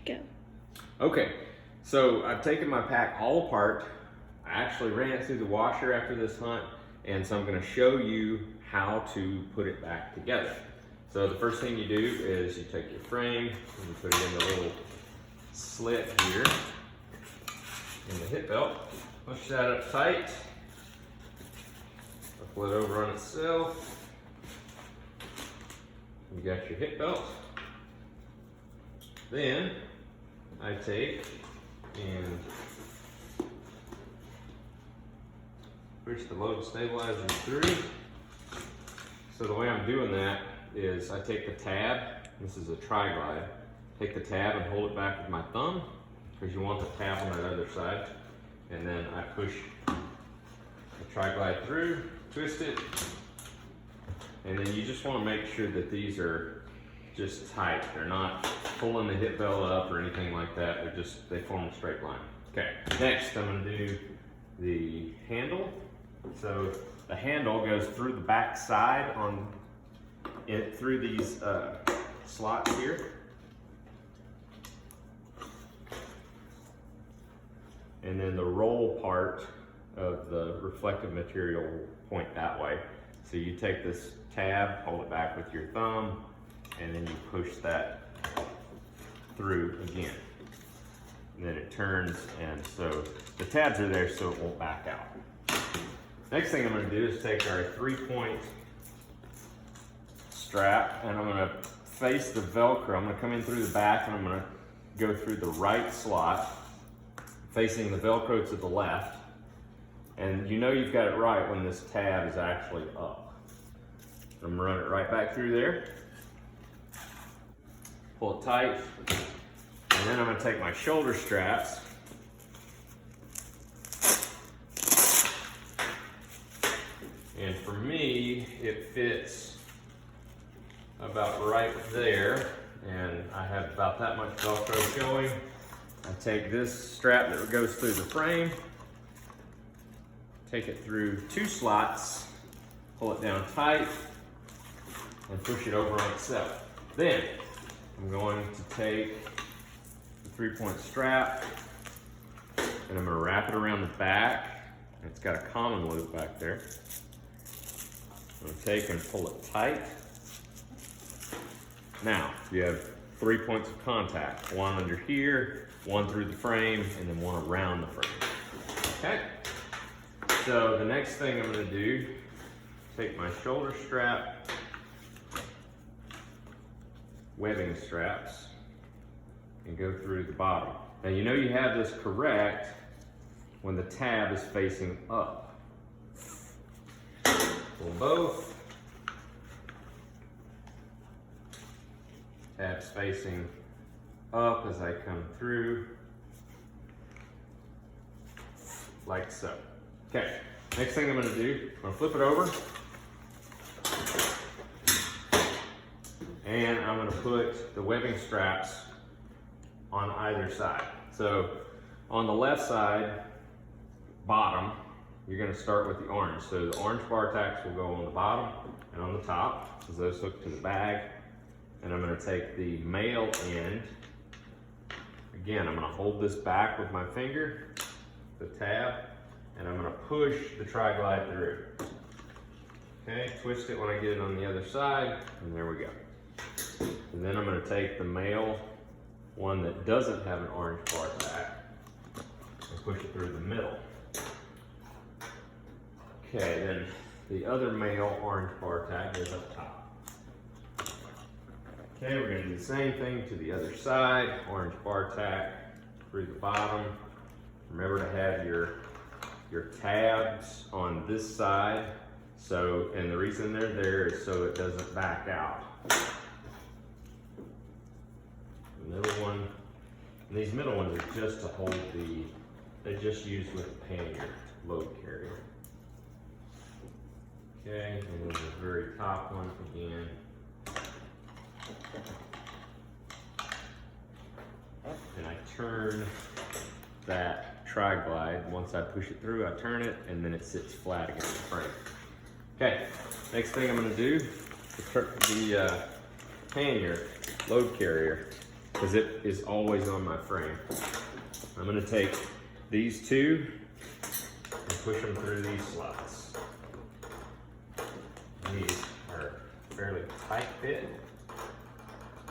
Go. Okay, so I've taken my pack all apart. I actually ran it through the washer after this hunt, and so I'm going to show you how to put it back together. So the first thing you do is you take your frame and you put it in the little slit here in the hip belt. Push that up tight. Flip it over on itself. You got your hip belt. Then I take and push the load stabilizer through. So the way I'm doing that is I take the tab, this is a tri-glide, take the tab and hold it back with my thumb because you want the tab on that other side. And then I push the tri-glide through, twist it, and then you just want to make sure that these are just tight. They're not pulling the hip belt up or anything like that. They form a straight line. Okay, next I'm going to do the handle. So the handle goes through the back side through these slots here. And then the roll part of the reflective material will point that way. So you take this tab, hold it back with your thumb, and then you push that through again. And then it turns, and so the tabs are there so it won't back out. Next thing I'm going to do is take our 3-point strap, and I'm going to face the Velcro. I'm going to come in through the back, and I'm going to go through the right slot, facing the Velcro to the left. And you know you've got it right when this tab is actually up. I'm gonna run it right back through there. Pull it tight. And then I'm gonna take my shoulder straps. And for me, it fits about right there. And I have about that much Velcro showing. I take this strap that goes through the frame, take it through 2 slots, pull it down tight, and push it over on itself. Then I'm going to take the 3-point strap and I'm going to wrap it around the back. It's got a common loop back there. I'm going to take and pull it tight. Now you have 3 points of contact, one under here, one through the frame, and then one around the frame. Okay? So the next thing I'm going to do, take my shoulder strap, webbing straps, and go through the bottom. Now you know you have this correct when the tab is facing up. Pull both. Tab's facing up as I come through, like so. Okay, next thing I'm going to do, I'm going to flip it over, and I'm going to put the webbing straps on either side. So on the left side, bottom, you're going to start with the orange. So the orange bar tacks will go on the bottom and on the top, because those hook to the bag. And I'm going to take the male end. Again, I'm going to hold this back with my finger, the tab, and I'm going to push the tri-glide through. Okay, twist it when I get it on the other side, and there we go. And then I'm going to take the male one that doesn't have an orange bar tack and push it through the middle. Okay, then the other male orange bar tack goes up top. Okay, we're going to do the same thing to the other side. Orange bar tack through the bottom. Remember to have your tabs on this side. So, and the reason they're there is so it doesn't back out. The middle one, and these middle ones are just to hold they're just used with the pannier load carrier. Okay, and then the very top one again. And I turn that tri-glide. Once I push it through, I turn it, and then it sits flat against the frame. Okay, next thing I'm going to do, the pannier load carrier. because it is always on my frame. I'm gonna take these two and push them through these slots. These are fairly tight fit.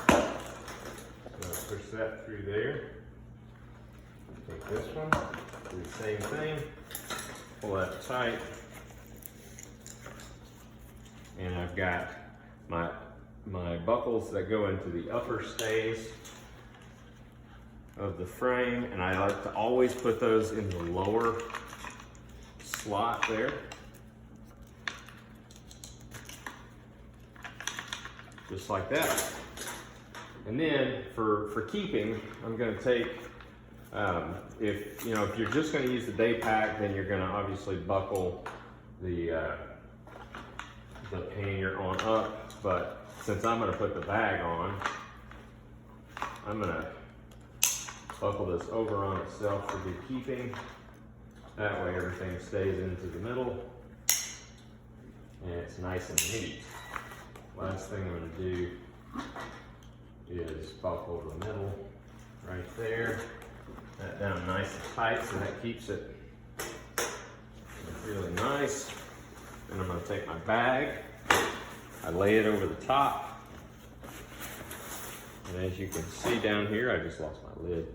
So I'm gonna push that through there. Take this one, do the same thing, pull that tight. And I've got my buckles that go into the upper stays of the frame, and I like to always put those in the lower slot there. Just like that. And then for keeping, I'm gonna take, if you're just gonna use the day pack, then you're gonna obviously buckle the pannier on up, but since I'm gonna put the bag on, I'm gonna buckle this over on itself for good keeping. That way everything stays into the middle and it's nice and neat. Last thing I'm gonna do is buckle the middle right there. That down nice and tight so that keeps it really nice. Then I'm gonna take my bag, I lay it over the top, and as you can see down here, I just lost my lid.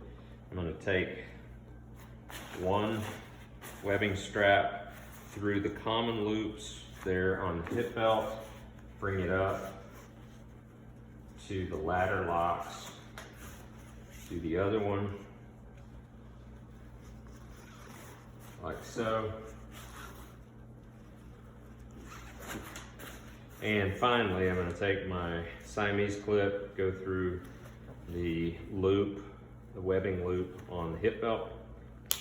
I'm gonna take one webbing strap through the common loops there on the hip belt, bring it up to the ladder locks, to the other one, like so. And finally, I'm gonna take my Siamese clip, go through the loop, the webbing loop on the hip belt,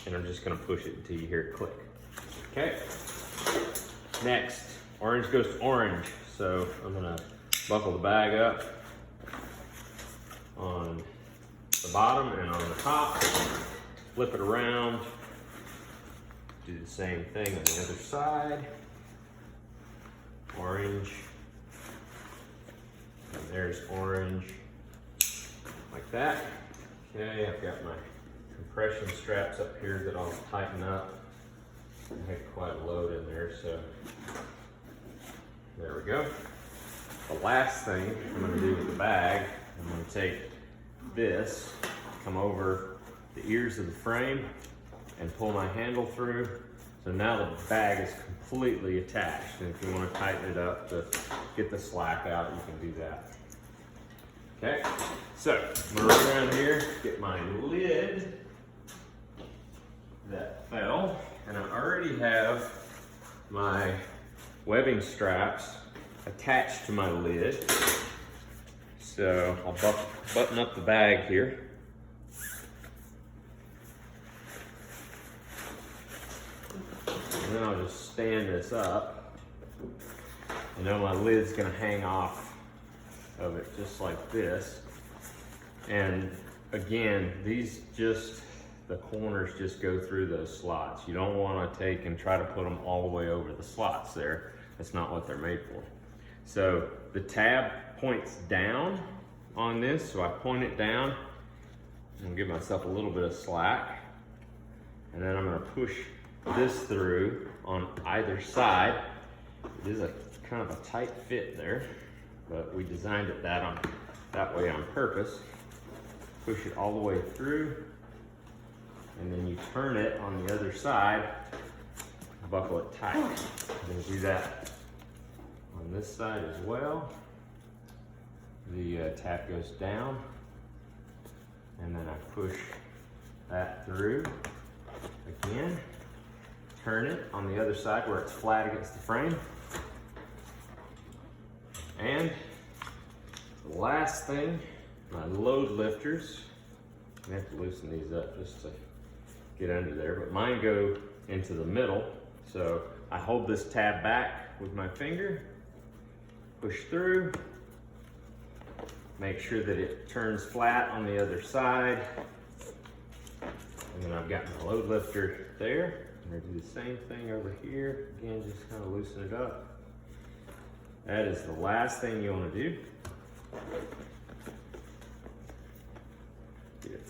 and I'm just gonna push it until you hear it click. Okay. Next, orange goes to orange. So I'm gonna buckle the bag up on the bottom and on the top, flip it around, do the same thing on the other side. Orange. And there's orange, like that. Okay, I've got my compression straps up here that I'll tighten up. I had quite a load in there, so there we go. The last thing I'm gonna do with the bag, I'm gonna take this, come over the ears of the frame and pull my handle through. So now the bag is completely attached, and if you want to tighten it up to get the slack out, you can do that. Okay, so I'm gonna run around here, get my lid that fell, and I already have my webbing straps attached to my lid. So I'll button up the bag here. And then I'll just stand this up. You know, my lid's gonna hang off of it just like this. And again, the corners just go through those slots. You don't wanna take and try to put them all the way over the slots there. That's not what they're made for. So the tab points down on this, so I point it down and give myself a little bit of slack. And then I'm gonna push this through on either side. It is a kind of a tight fit there, but we designed it that way on purpose. Push it all the way through, and then you turn it on the other side, buckle it tight. I'm gonna do that on this side as well. The tap goes down, and then I push that through again. Turn it on the other side where it's flat against the frame. And the last thing, my load lifters. I have to loosen these up just to get under there, but mine go into the middle. So I hold this tab back with my finger, push through, make sure that it turns flat on the other side. And then I've got my load lifter there. I'm gonna do the same thing over here. Again, just kind of loosen it up. That is the last thing you want to do.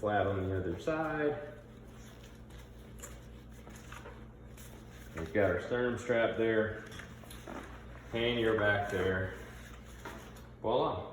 flat on the other side. We've got our sternum strap there, pannier back there. Voila.